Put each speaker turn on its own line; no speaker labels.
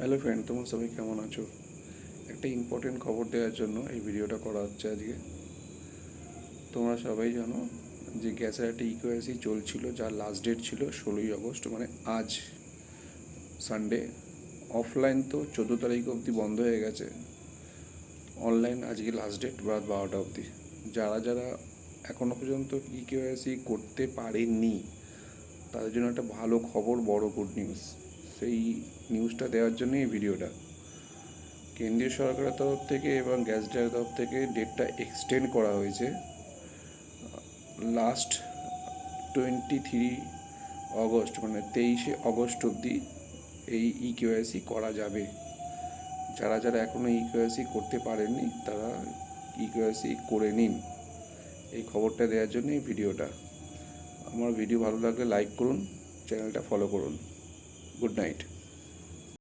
Hello friend, তোমরা সবাই কেমন আছো? একটা ইম্পর্টেন্ট খবর দেওয়ার জন্য এই ভিডিওটা করা হচ্ছে আজকে। তোমরা সবাই জানো যে গ্যাসের একটা ইকোএসি চলছিল, যার লাস্ট ডেট ছিল 16ই আগস্ট, মানে আজ সানডে। অফলাইন তো 14 তারিখ অবধি বন্ধ হয়ে গেছে, অনলাইন আজকে লাস্ট ডেট রাত 12টা অবধি। যারা যারা এখনও পর্যন্ত ইকোএসি করতে পারেননি তাদের জন্য একটা ভালো খবর, বড় গুড নিউজ। সেই নিউজটা দেওয়ার জন্যই এই ভিডিওটা। কেন্দ্রীয় সরকারের তরফ থেকে এবং গ্যাস ডিলারের তরফ থেকে ডেটটা এক্সটেন্ড করা হয়েছে লাস্ট 23 আগস্ট, মানে 23 আগস্ট অবধি এই ইকেওয়াইসি করা যাবে। যারা যারা এখনও ইকেওয়াইসি করতে পারেননি তারা ইকেওয়াইসি করে নিন। এই খবরটা দেওয়ার জন্য এই ভিডিওটা। আমার ভিডিও ভালো লাগলে লাইক করুন, চ্যানেলটা ফলো করুন। Good night.